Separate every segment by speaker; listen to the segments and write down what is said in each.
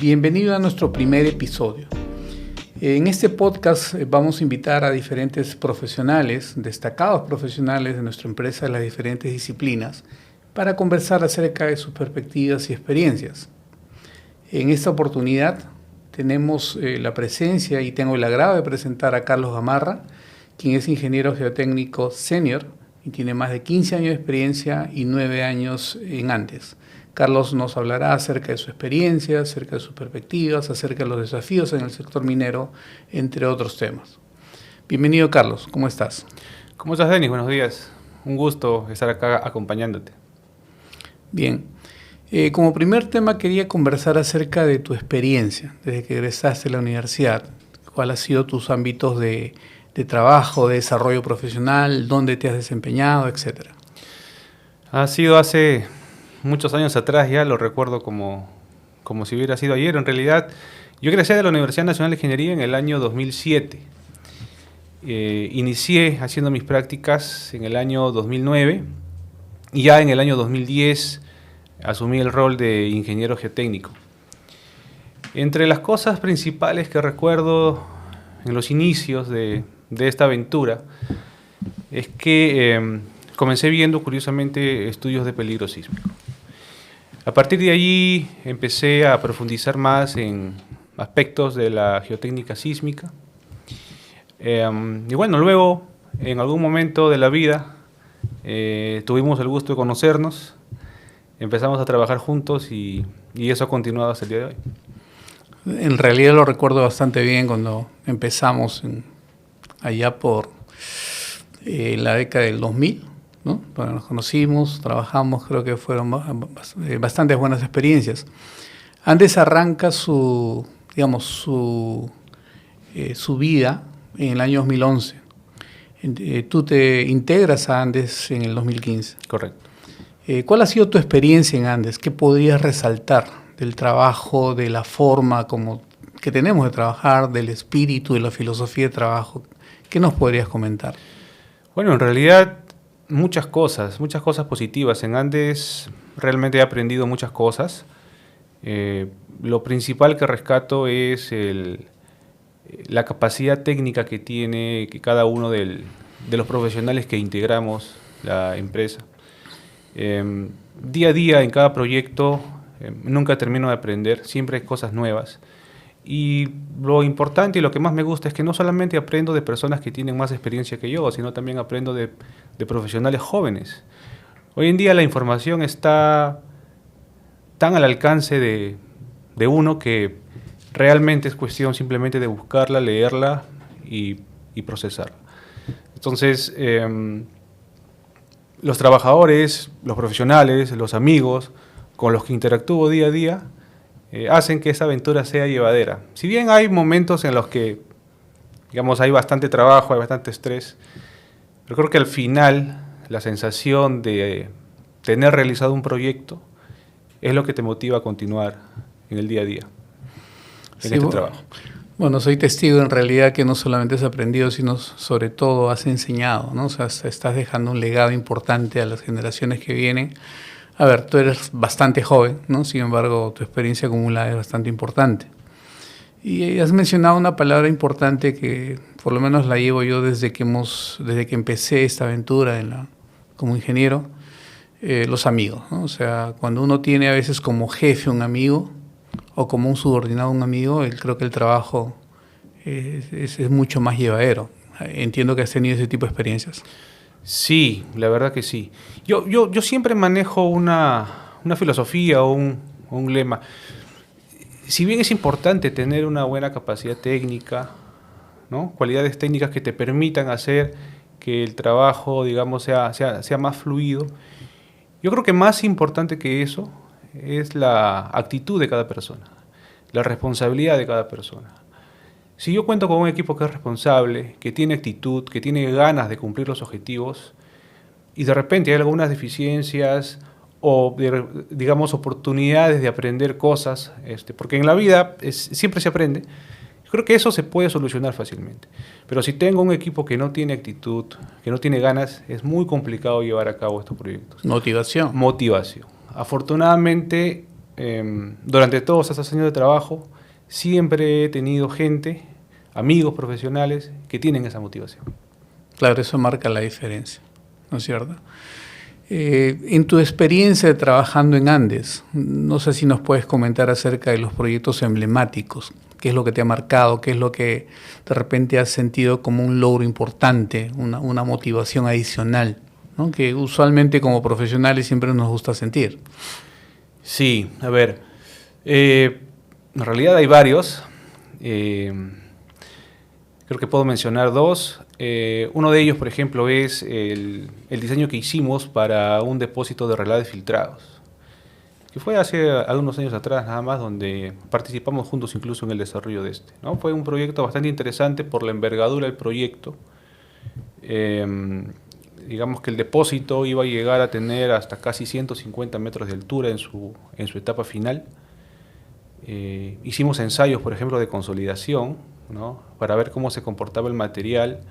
Speaker 1: Bienvenido a nuestro primer episodio. En este podcast vamos a invitar a diferentes profesionales, destacados profesionales de nuestra empresa de las diferentes disciplinas, para conversar acerca de sus perspectivas y experiencias. En esta oportunidad tenemos la presencia y tengo el agrado de presentar a Carlos Gamarra, quien es ingeniero geotécnico senior y tiene más de 15 años de experiencia y 9 años en Andes. Carlos nos hablará acerca de su experiencia, acerca de sus perspectivas, acerca de los desafíos en el sector minero, entre otros temas. Bienvenido, Carlos. ¿Cómo estás?
Speaker 2: ¿Cómo estás, Denis? Buenos días. Un gusto estar acá acompañándote.
Speaker 1: Bien. Como primer tema quería conversar acerca de tu experiencia desde que egresaste de la universidad. ¿Cuáles han sido tus ámbitos de trabajo, de desarrollo profesional, dónde te has desempeñado, etcétera?
Speaker 2: Ha sido hace muchos años atrás, ya lo recuerdo como si hubiera sido ayer. En realidad, yo egresé de la Universidad Nacional de Ingeniería en el año 2007. Inicié haciendo mis prácticas en el año 2009 y ya en el año 2010 asumí el rol de ingeniero geotécnico. Entre las cosas principales que recuerdo en los inicios de esta aventura es que comencé viendo curiosamente estudios de peligro sísmico. A partir de allí empecé a profundizar más en aspectos de la geotécnica sísmica. Y bueno, luego en algún momento de la vida tuvimos el gusto de conocernos, empezamos a trabajar juntos y eso ha continuado hasta el día de hoy.
Speaker 1: En realidad lo recuerdo bastante bien cuando empezamos allá por la década del 2000, ¿no? Bueno, nos conocimos, trabajamos, creo que fueron bastantes buenas experiencias. Andes arranca su vida en el año 2011. Tú te integras a Andes en el 2015.
Speaker 2: Correcto.
Speaker 1: ¿Cuál ha sido tu experiencia en Andes? ¿Qué podrías resaltar del trabajo, de la forma que tenemos de trabajar, del espíritu, de la filosofía de trabajo? ¿Qué nos podrías comentar?
Speaker 2: Bueno, en realidad muchas cosas positivas. En Andes realmente he aprendido muchas cosas. Lo principal que rescato es la capacidad técnica que tiene cada uno de los profesionales que integramos la empresa. Día a día en cada proyecto nunca termino de aprender, siempre hay cosas nuevas. Y lo importante y lo que más me gusta es que no solamente aprendo de personas que tienen más experiencia que yo, sino también aprendo de profesionales jóvenes. Hoy en día la información está tan al alcance de uno que realmente es cuestión simplemente de buscarla, leerla y procesarla. Entonces, los trabajadores, los profesionales, los amigos con los que interactúo día a día hacen que esa aventura sea llevadera. Si bien hay momentos en los que, digamos, hay bastante trabajo, hay bastante estrés, pero creo que al final la sensación de tener realizado un proyecto es lo que te motiva a continuar en el día a día, en este trabajo.
Speaker 1: Bueno, soy testigo en realidad que no solamente has aprendido, sino sobre todo has enseñado, ¿no? O sea, estás dejando un legado importante a las generaciones que vienen. A ver, tú eres bastante joven, ¿no? Sin embargo, tu experiencia acumulada es bastante importante. Y has mencionado una palabra importante que por lo menos la llevo yo desde que empecé esta aventura como ingeniero, los amigos, ¿no? O sea, cuando uno tiene a veces como jefe un amigo o como un subordinado un amigo, creo que el trabajo es mucho más llevadero. Entiendo que has tenido ese tipo de experiencias.
Speaker 2: Sí, la verdad que sí. Yo siempre manejo una filosofía o un lema. Si bien es importante tener una buena capacidad técnica, ¿no? Cualidades técnicas que te permitan hacer que el trabajo, digamos, sea más fluido, yo creo que más importante que eso es la actitud de cada persona, la responsabilidad de cada persona. Si yo cuento con un equipo que es responsable, que tiene actitud, que tiene ganas de cumplir los objetivos, y de repente hay algunas deficiencias o, digamos, oportunidades de aprender cosas, porque en la vida siempre se aprende, creo que eso se puede solucionar fácilmente. Pero si tengo un equipo que no tiene actitud, que no tiene ganas, es muy complicado llevar a cabo estos proyectos.
Speaker 1: Motivación.
Speaker 2: Motivación. Afortunadamente, durante todos estos años de trabajo, siempre he tenido gente, amigos profesionales, que tienen esa motivación.
Speaker 1: Claro, eso marca la diferencia, ¿no es cierto? En tu experiencia trabajando en Andes, no sé si nos puedes comentar acerca de los proyectos emblemáticos. ¿Qué es lo que te ha marcado? ¿Qué es lo que de repente has sentido como un logro importante, una motivación adicional, ¿no? Que usualmente como profesionales siempre nos gusta sentir?
Speaker 2: Sí, a ver, en realidad hay varios. Creo que puedo mencionar dos. Uno de ellos, por ejemplo, es el diseño que hicimos para un depósito de relaves filtrados, que fue hace algunos años atrás nada más, donde participamos juntos incluso en el desarrollo de este, ¿no? Fue un proyecto bastante interesante por la envergadura del proyecto. Digamos que el depósito iba a llegar a tener hasta casi 150 metros de altura en su etapa final. Hicimos ensayos, por ejemplo, de consolidación, ¿no? Para ver cómo se comportaba el material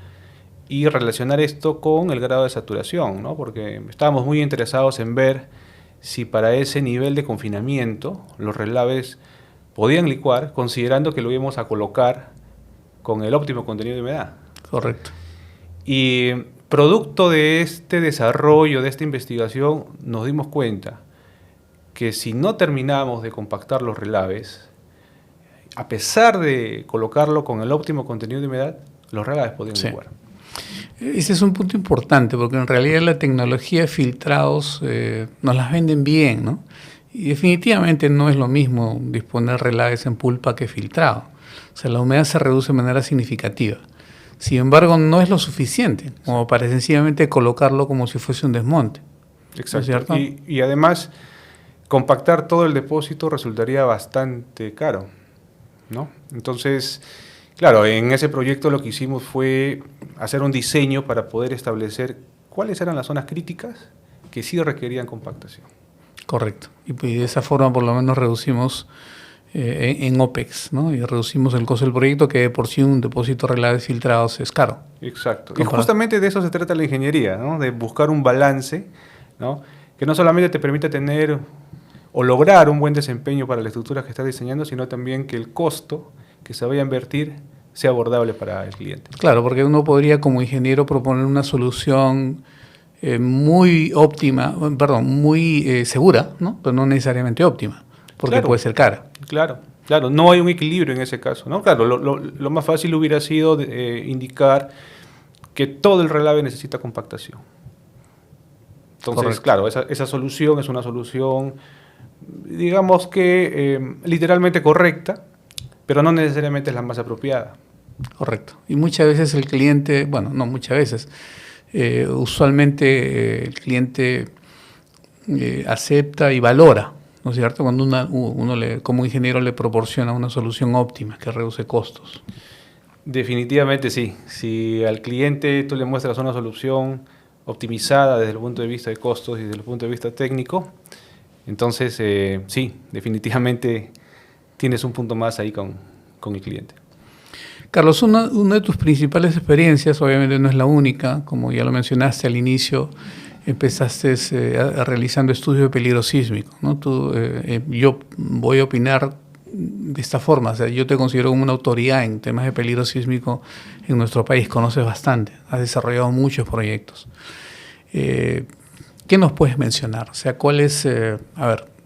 Speaker 2: y relacionar esto con el grado de saturación, ¿no? Porque estábamos muy interesados en ver si para ese nivel de confinamiento los relaves podían licuar, considerando que lo íbamos a colocar con el óptimo contenido de humedad.
Speaker 1: Correcto.
Speaker 2: Y producto de este desarrollo, de esta investigación, nos dimos cuenta que si no terminábamos de compactar los relaves, a pesar de colocarlo con el óptimo contenido de humedad, los relaves podían licuar.
Speaker 1: Ese es un punto importante, porque en realidad la tecnología de filtrados nos las venden bien, ¿no? Y definitivamente no es lo mismo disponer relaves en pulpa que filtrado. O sea, la humedad se reduce de manera significativa. Sin embargo, no es lo suficiente como para sencillamente colocarlo como si fuese un desmonte.
Speaker 2: Exacto.
Speaker 1: ¿No es cierto?
Speaker 2: Y además, compactar todo el depósito resultaría bastante caro, ¿no? Entonces, claro, en ese proyecto lo que hicimos fue hacer un diseño para poder establecer cuáles eran las zonas críticas que sí requerían compactación.
Speaker 1: Correcto. Y de esa forma por lo menos reducimos en OPEX, ¿no? Y reducimos el costo del proyecto, que de por sí un depósito de relaves filtrados es caro.
Speaker 2: Exacto. Y justamente de eso se trata la ingeniería, ¿no? De buscar un balance, ¿no? Que no solamente te permite tener o lograr un buen desempeño para la estructura que estás diseñando, sino también que el costo que se vaya a invertir sea abordable para el cliente.
Speaker 1: Claro, porque uno podría como ingeniero proponer una solución muy óptima, perdón, muy segura, ¿no? Pero no necesariamente óptima, porque
Speaker 2: claro,
Speaker 1: puede ser cara.
Speaker 2: Claro, no hay un equilibrio en ese caso, ¿no? Claro, lo más fácil hubiera sido indicar que todo el relave necesita compactación. Entonces, correcto, claro, esa solución es una solución, digamos que literalmente correcta, pero no necesariamente es la más apropiada.
Speaker 1: Correcto. Y muchas veces el cliente, bueno, no muchas veces, usualmente el cliente acepta y valora, ¿no es cierto? Cuando uno como ingeniero le proporciona una solución óptima que reduce costos.
Speaker 2: Definitivamente sí. Si al cliente tú le muestras una solución optimizada desde el punto de vista de costos y desde el punto de vista técnico, entonces sí, definitivamente tienes un punto más ahí con el cliente.
Speaker 1: Carlos, una de tus principales experiencias, obviamente no es la única, como ya lo mencionaste al inicio, empezaste realizando estudios de peligro sísmico, ¿no? Yo voy a opinar de esta forma, o sea, yo te considero como una autoridad en temas de peligro sísmico en nuestro país, conoces bastante, has desarrollado muchos proyectos. ¿Qué nos puedes mencionar? O sea, ¿cuál es,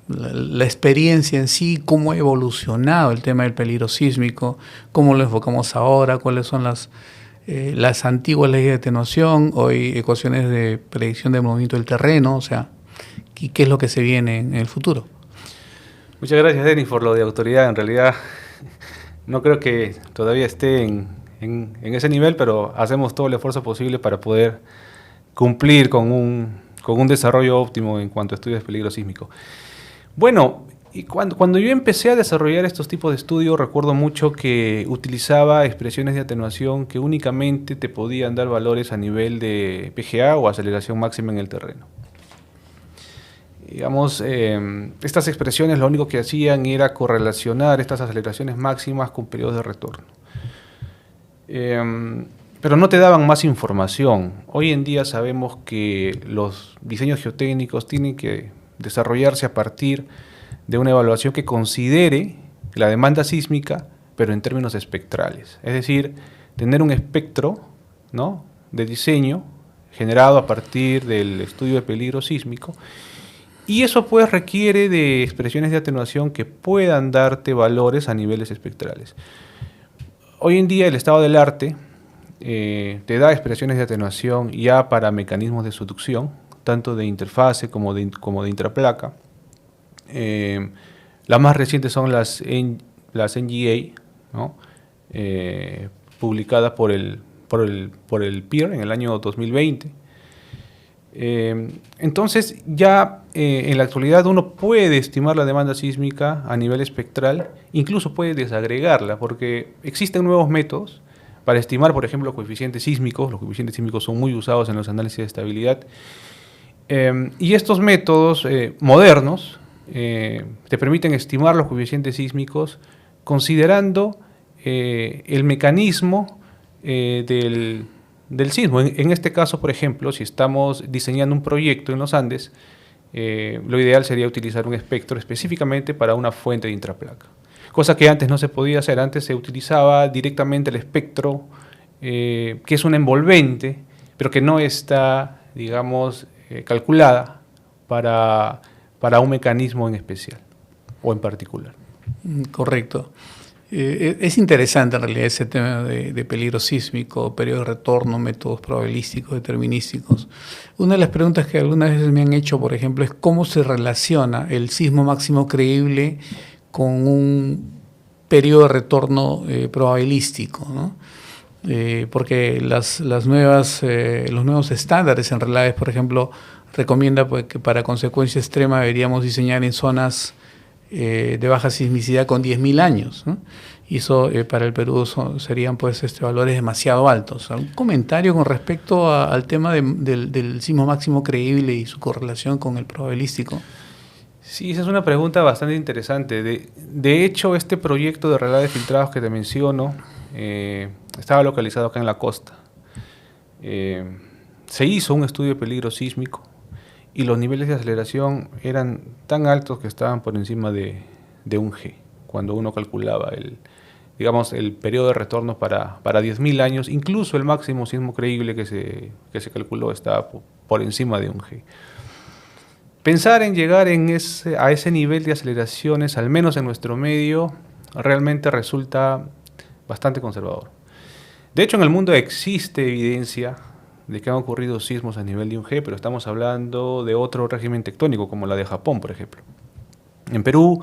Speaker 1: la experiencia en sí, cómo ha evolucionado el tema del peligro sísmico, cómo lo enfocamos ahora, cuáles son las antiguas leyes de atenuación, hoy ecuaciones de predicción del movimiento del terreno, o sea, ¿qué es lo que se viene en el futuro?
Speaker 2: Muchas gracias, Denis, por lo de autoridad. En realidad no creo que todavía esté en ese nivel, pero hacemos todo el esfuerzo posible para poder cumplir con un desarrollo óptimo en cuanto a estudios de peligro sísmico. Bueno, y cuando yo empecé a desarrollar estos tipos de estudios, recuerdo mucho que utilizaba expresiones de atenuación que únicamente te podían dar valores a nivel de PGA o aceleración máxima en el terreno. Digamos, estas expresiones lo único que hacían era correlacionar estas aceleraciones máximas con periodos de retorno. Pero no te daban más información. Hoy en día sabemos que los diseños geotécnicos tienen que desarrollarse a partir de una evaluación que considere la demanda sísmica, pero en términos espectrales. Es decir, tener un espectro, ¿no?, de diseño generado a partir del estudio de peligro sísmico, y eso pues requiere de expresiones de atenuación que puedan darte valores a niveles espectrales. Hoy en día el estado del arte te da expresiones de atenuación ya para mecanismos de subducción, tanto de interfase como de intraplaca. Las más recientes son las NGA, ¿no?, publicadas por el PIR en el año 2020. Entonces ya en la actualidad uno puede estimar la demanda sísmica a nivel espectral, incluso puede desagregarla, porque existen nuevos métodos para estimar, por ejemplo, coeficientes sísmicos. Los coeficientes sísmicos son muy usados en los análisis de estabilidad. Y estos métodos modernos te permiten estimar los coeficientes sísmicos considerando el mecanismo del sismo. En este caso, por ejemplo, si estamos diseñando un proyecto en los Andes, lo ideal sería utilizar un espectro específicamente para una fuente de intraplaca, cosa que antes no se podía hacer. Antes se utilizaba directamente el espectro, que es un envolvente, pero que no está, digamos, calculada para un mecanismo en especial o en particular.
Speaker 1: Correcto. Es interesante en realidad ese tema de peligro sísmico, periodo de retorno, métodos probabilísticos, determinísticos. Una de las preguntas que algunas veces me han hecho, por ejemplo, es cómo se relaciona el sismo máximo creíble con un periodo de retorno probabilístico, ¿no? Porque los nuevos estándares en realidad, por ejemplo, recomienda pues, que para consecuencia extrema deberíamos diseñar en zonas de baja sismicidad con 10.000 años, ¿no? Y eso para el Perú serían pues valores demasiado altos. ¿Algún comentario con respecto al tema del sismo máximo creíble y su correlación con el probabilístico?
Speaker 2: Sí, esa es una pregunta bastante interesante. De hecho, este proyecto de relaves filtrados que te menciono estaba localizado acá en la costa. Se hizo un estudio de peligro sísmico y los niveles de aceleración eran tan altos que estaban por encima de 1 G, cuando uno calculaba el periodo de retorno para 10.000 años. Incluso el máximo sismo creíble que se calculó estaba por encima de 1 G. Pensar en llegar a ese nivel de aceleraciones, al menos en nuestro medio, realmente resulta bastante conservador. De hecho, en el mundo existe evidencia de que han ocurrido sismos a nivel de 1 G, pero estamos hablando de otro régimen tectónico, como la de Japón, por ejemplo. En Perú,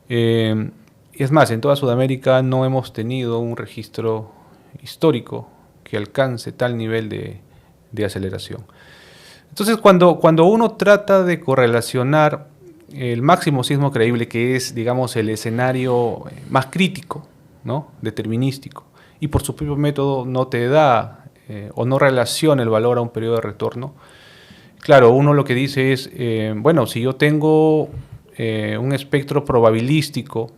Speaker 2: es más, en toda Sudamérica no hemos tenido un registro histórico que alcance tal nivel de aceleración. Entonces, cuando uno trata de correlacionar el máximo sismo creíble, que es, digamos, el escenario más crítico, ¿no?, determinístico, y por su propio método no te da o no relaciona el valor a un periodo de retorno, claro, uno lo que dice es, bueno, si yo tengo un espectro probabilístico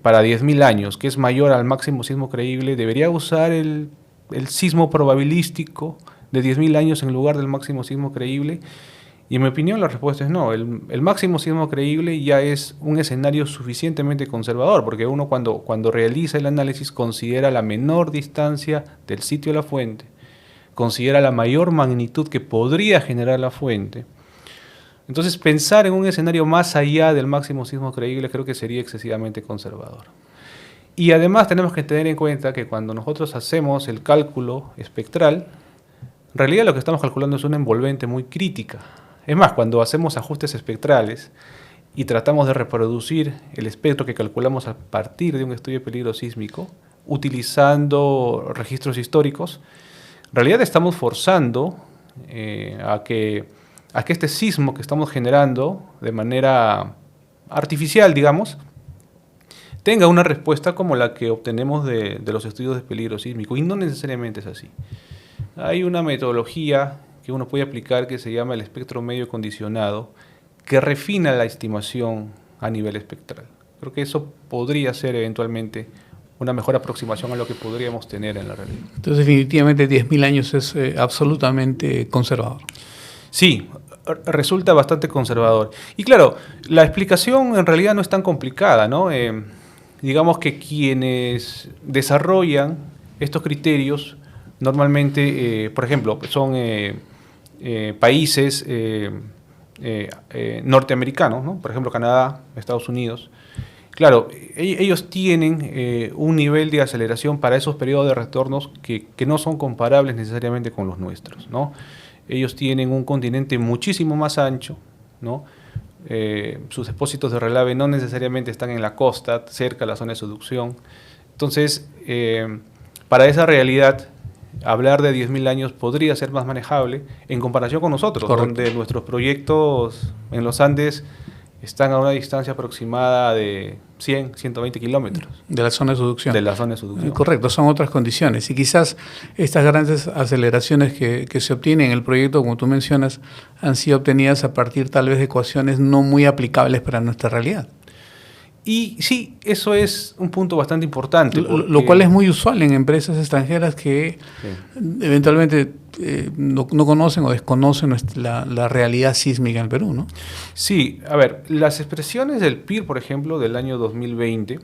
Speaker 2: para 10.000 años, que es mayor al máximo sismo creíble, debería usar el sismo probabilístico de 10.000 años en lugar del máximo sismo creíble. Y en mi opinión la respuesta es no. El máximo sismo creíble ya es un escenario suficientemente conservador, porque uno cuando realiza el análisis considera la menor distancia del sitio de la fuente, considera la mayor magnitud que podría generar la fuente. Entonces, pensar en un escenario más allá del máximo sismo creíble creo que sería excesivamente conservador. Y además tenemos que tener en cuenta que cuando nosotros hacemos el cálculo espectral, en realidad lo que estamos calculando es una envolvente muy crítica. Es más, cuando hacemos ajustes espectrales y tratamos de reproducir el espectro que calculamos a partir de un estudio de peligro sísmico, utilizando registros históricos, en realidad estamos forzando a que este sismo que estamos generando de manera artificial, digamos, tenga una respuesta como la que obtenemos de los estudios de peligro sísmico, y no necesariamente es así. Hay una metodología que uno puede aplicar que se llama el espectro medio condicionado, que refina la estimación a nivel espectral. Creo que eso podría ser eventualmente una mejor aproximación a lo que podríamos tener en la realidad.
Speaker 1: Entonces, definitivamente 10.000 años es absolutamente conservador.
Speaker 2: Sí, resulta bastante conservador. Y claro, la explicación en realidad no es tan complicada, ¿no? Digamos que quienes desarrollan estos criterios normalmente, por ejemplo, son países norteamericanos, ¿no? Por ejemplo, Canadá, Estados Unidos. Claro, ellos tienen un nivel de aceleración para esos periodos de retornos que no son comparables necesariamente con los nuestros, ¿no? Ellos tienen un continente muchísimo más ancho, ¿no? Sus depósitos de relave no necesariamente están en la costa, cerca de la zona de subducción. Entonces, para esa realidad, hablar de 10.000 años podría ser más manejable en comparación con nosotros,
Speaker 1: correcto,
Speaker 2: donde nuestros proyectos en los Andes están a una distancia aproximada de 100, 120 kilómetros.
Speaker 1: de la zona de subducción.
Speaker 2: De la zona de subducción.
Speaker 1: Correcto, son otras condiciones. Y quizás estas grandes aceleraciones que se obtienen en el proyecto, como tú mencionas, han sido obtenidas a partir tal vez de ecuaciones no muy aplicables para nuestra realidad.
Speaker 2: Y sí, eso es un punto bastante importante.
Speaker 1: Lo cual es muy usual en empresas extranjeras que eventualmente no conocen o desconocen la realidad sísmica en el Perú, ¿no?
Speaker 2: Sí, a ver, las expresiones del PIR, por ejemplo, del año 2020,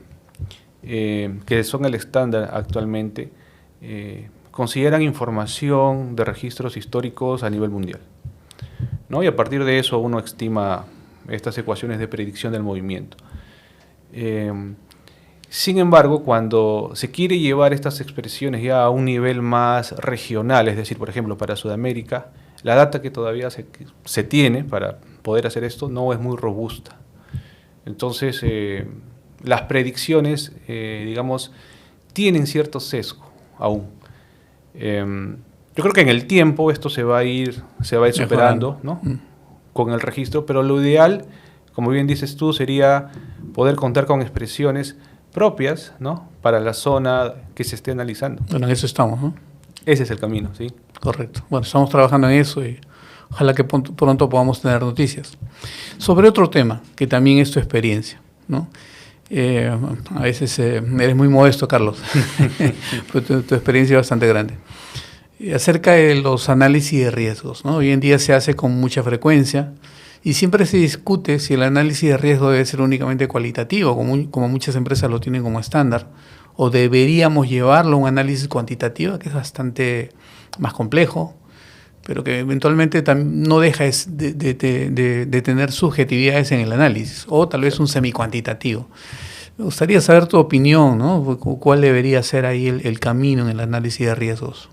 Speaker 2: que son el estándar actualmente, consideran información de registros históricos a nivel mundial, ¿no? Y a partir de eso uno estima estas ecuaciones de predicción del movimiento. Sin embargo, cuando se quiere llevar estas expresiones ya a un nivel más regional, es decir, por ejemplo, para Sudamérica, la data que todavía se tiene para poder hacer esto no es muy robusta. Entonces, las predicciones, digamos, tienen cierto sesgo aún. Yo creo que en el tiempo esto se va a ir superando, ¿no? Con el registro, pero lo ideal, como bien dices tú, sería poder contar con expresiones propias, ¿no? Para la zona que se esté analizando.
Speaker 1: Bueno, en eso estamos, ¿no?
Speaker 2: Ese es el camino, sí.
Speaker 1: Correcto. Bueno, estamos trabajando en eso y ojalá que pronto podamos tener noticias. Sobre otro tema, que también es tu experiencia, ¿no? A veces eres muy modesto, Carlos, pero tu experiencia es bastante grande. Acerca de los análisis de riesgos, ¿no? Hoy en día se hace con mucha frecuencia y siempre se discute si el análisis de riesgo debe ser únicamente cualitativo, como muchas empresas lo tienen como estándar, o deberíamos llevarlo a un análisis cuantitativo, que es bastante más complejo, pero que eventualmente no deja de tener subjetividades en el análisis, o tal vez un semicuantitativo. Me gustaría saber tu opinión, ¿no? ¿Cuál debería ser ahí el camino en el análisis de riesgos?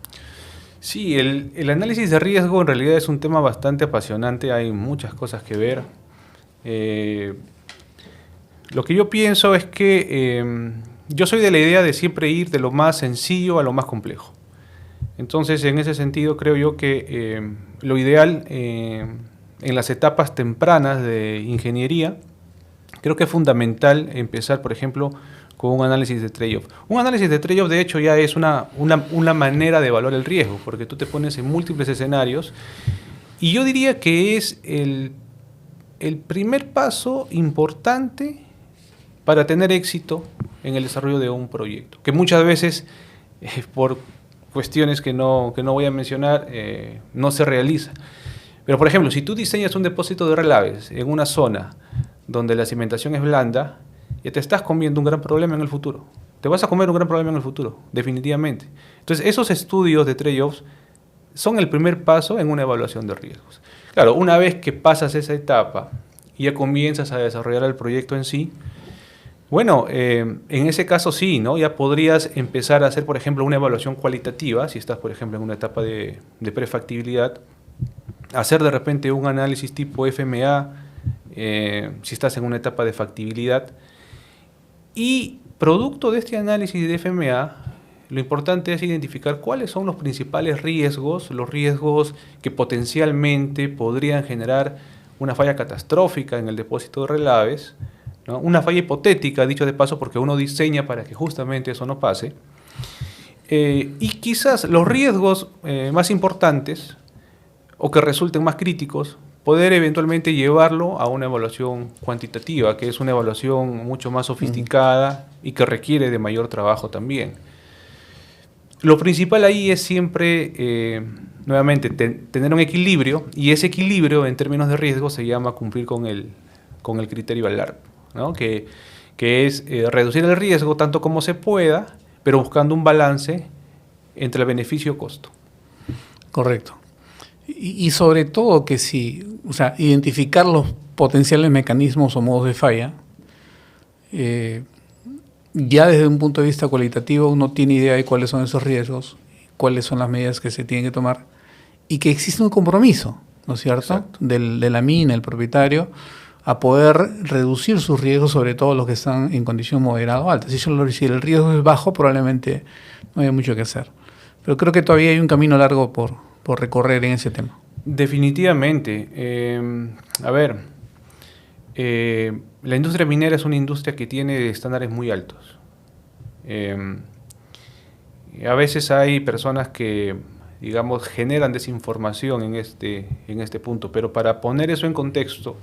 Speaker 2: Sí, el análisis de riesgo en realidad es un tema bastante apasionante, hay muchas cosas que ver. Lo que yo pienso es que yo soy de la idea de siempre ir de lo más sencillo a lo más complejo. Entonces, en ese sentido, creo yo que lo ideal en las etapas tempranas de ingeniería, creo que es fundamental empezar, por ejemplo, con un análisis de trade-off. Un análisis de trade-off, de hecho, ya es una manera de evaluar el riesgo, porque tú te pones en múltiples escenarios, y yo diría que es el primer paso importante para tener éxito en el desarrollo de un proyecto, que muchas veces, por cuestiones que no voy a mencionar, no se realiza. Pero, por ejemplo, si tú diseñas un depósito de relaves en una zona donde la cimentación es blanda, ya te estás comiendo un gran problema en el futuro. Te vas a comer un gran problema en el futuro, definitivamente. Entonces, esos estudios de trade-offs son el primer paso en una evaluación de riesgos. Claro, una vez que pasas esa etapa y ya comienzas a desarrollar el proyecto en sí, bueno, en ese caso sí, ¿no? Ya podrías empezar a hacer, por ejemplo, una evaluación cualitativa, si estás, por ejemplo, en una etapa de prefactibilidad, hacer de repente un análisis tipo FMA, si estás en una etapa de factibilidad, y producto de este análisis de FMA, lo importante es identificar cuáles son los principales riesgos, los riesgos que potencialmente podrían generar una falla catastrófica en el depósito de relaves, ¿no? Una falla hipotética, dicho de paso, porque uno diseña para que justamente eso no pase. Y quizás los riesgos más importantes o que resulten más críticos, poder eventualmente llevarlo a una evaluación cuantitativa, que es una evaluación mucho más sofisticada y que requiere de mayor trabajo también. Lo principal ahí es siempre nuevamente, tener un equilibrio, y ese equilibrio en términos de riesgo se llama cumplir con el criterio ALARP, ¿no? Que es reducir el riesgo tanto como se pueda, pero buscando un balance entre el beneficio-costo.
Speaker 1: Correcto. Y sobre todo que si, o sea, identificar los potenciales mecanismos o modos de falla, ya desde un punto de vista cualitativo uno tiene idea de cuáles son esos riesgos, cuáles son las medidas que se tienen que tomar y que existe un compromiso, ¿no es cierto?, de la mina, el propietario, a poder reducir sus riesgos, sobre todo los que están en condición moderada o alta. Si el riesgo es bajo, probablemente no haya mucho que hacer. Pero creo que todavía hay un camino largo por recorrer en ese tema.
Speaker 2: Definitivamente. La industria minera es una industria que tiene estándares muy altos. A veces hay personas que, digamos, generan desinformación en este punto, pero para poner eso en contexto,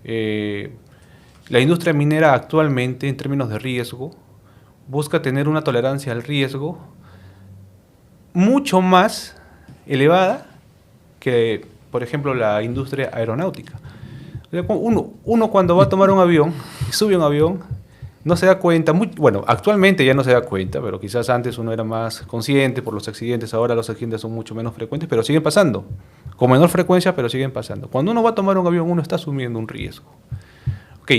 Speaker 2: la industria minera actualmente, en términos de riesgo, busca tener una tolerancia al riesgo mucho más elevada que, por ejemplo, la industria aeronáutica. Uno cuando va a tomar un avión, sube un avión, no se da cuenta, bueno, actualmente ya no se da cuenta, pero quizás antes uno era más consciente por los accidentes, ahora los accidentes son mucho menos frecuentes, pero siguen pasando, con menor frecuencia, pero siguen pasando. Cuando uno va a tomar un avión, uno está asumiendo un riesgo. Ok,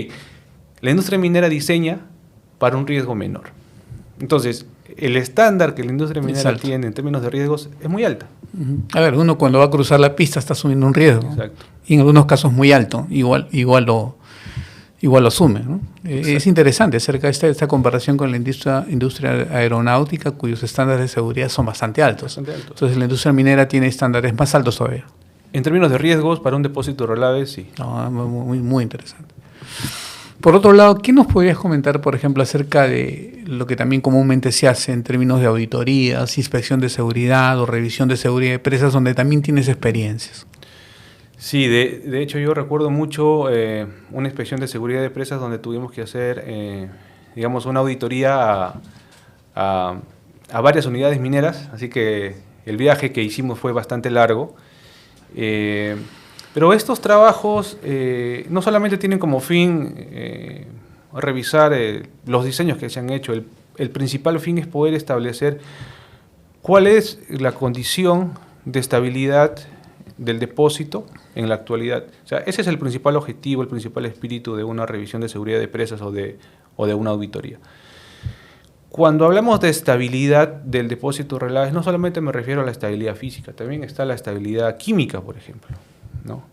Speaker 2: la industria minera diseña para un riesgo menor. Entonces, el estándar que la industria minera tiene en términos de riesgos es muy alta.
Speaker 1: A ver, uno cuando va a cruzar la pista está asumiendo un riesgo.
Speaker 2: Exacto.
Speaker 1: Y en algunos casos muy alto, igual lo asume, ¿no? Es interesante acerca de esta comparación con la industria aeronáutica, cuyos estándares de seguridad son bastante altos. Entonces la industria minera tiene estándares más altos todavía.
Speaker 2: En términos de riesgos, para un depósito de relaves, sí.
Speaker 1: No, muy interesante. Por otro lado, ¿qué nos podrías comentar, por ejemplo, acerca de lo que también comúnmente se hace en términos de auditorías, inspección de seguridad o revisión de seguridad de empresas donde también tienes experiencias?
Speaker 2: Sí, de hecho yo recuerdo mucho una inspección de seguridad de presas donde tuvimos que hacer, digamos, una auditoría a varias unidades mineras, así que el viaje que hicimos fue bastante largo. Pero estos trabajos no solamente tienen como fin revisar los diseños que se han hecho, el principal fin es poder establecer cuál es la condición de estabilidad del depósito en la actualidad. O sea, ese es el principal objetivo, el principal espíritu de una revisión de seguridad de presas o de una auditoría. Cuando hablamos de estabilidad del depósito de relaves, no solamente me refiero a la estabilidad física, también está la estabilidad química, por ejemplo, ¿no?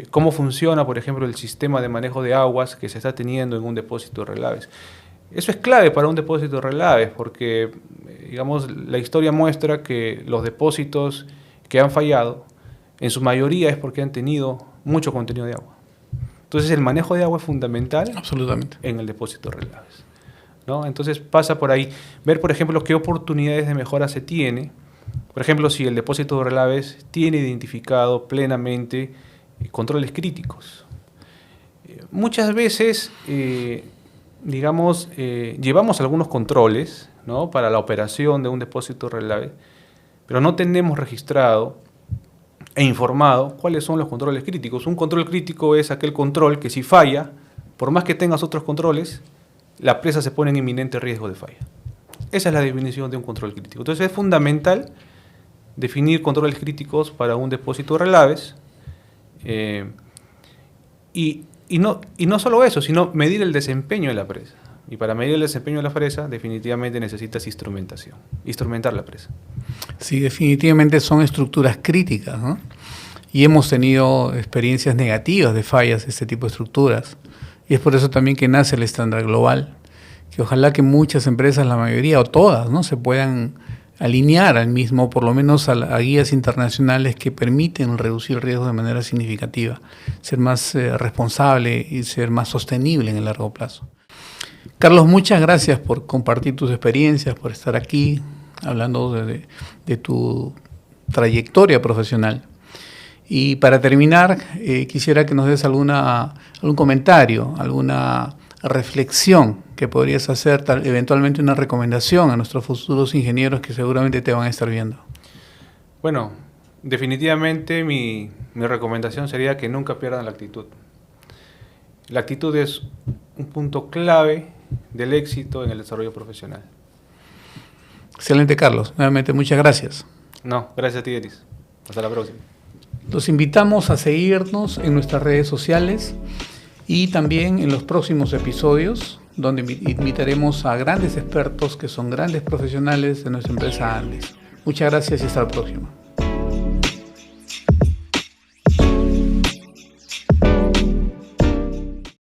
Speaker 2: Cómo funciona, por ejemplo, el sistema de manejo de aguas que se está teniendo en un depósito de relaves. Eso es clave para un depósito de relaves porque, digamos, la historia muestra que los depósitos que han fallado, en su mayoría es porque han tenido mucho contenido de agua. Entonces el manejo de agua es fundamental.
Speaker 1: Absolutamente.
Speaker 2: En el depósito de relaves, ¿no? Entonces pasa por ahí, ver por ejemplo qué oportunidades de mejora se tiene. Por ejemplo, si el depósito de relaves tiene identificado plenamente controles críticos. Muchas veces, llevamos algunos controles, ¿no?, para la operación de un depósito de relaves, pero no tenemos registrado e informado cuáles son los controles críticos. Un control crítico es aquel control que si falla, por más que tengas otros controles, la presa se pone en inminente riesgo de falla. Esa es la definición de un control crítico. Entonces es fundamental definir controles críticos para un depósito de relaves y no solo eso, sino medir el desempeño de la presa. Y para medir el desempeño de la presa, definitivamente necesitas instrumentar la presa.
Speaker 1: Sí, definitivamente son estructuras críticas, ¿no? Y hemos tenido experiencias negativas de fallas de este tipo de estructuras. Y es por eso también que nace el estándar global, que ojalá que muchas empresas, la mayoría o todas, ¿no?, se puedan alinear al mismo, por lo menos a guías internacionales que permiten reducir riesgos de manera significativa, ser más responsable y ser más sostenible en el largo plazo. Carlos, muchas gracias por compartir tus experiencias, por estar aquí hablando de tu trayectoria profesional. Y para terminar, quisiera que nos des algún comentario, alguna reflexión que podrías hacer, eventualmente una recomendación a nuestros futuros ingenieros que seguramente te van a estar viendo.
Speaker 2: Bueno, Definitivamente mi recomendación sería que nunca pierdan la actitud. La actitud es un punto clave del éxito en el desarrollo profesional.
Speaker 1: Excelente, Carlos. Nuevamente, muchas gracias.
Speaker 2: No, gracias a ti, Denis. Hasta la próxima.
Speaker 1: Los invitamos a seguirnos en nuestras redes sociales y también en los próximos episodios, donde invitaremos a grandes expertos que son grandes profesionales de nuestra empresa Andes. Muchas gracias y hasta la próxima.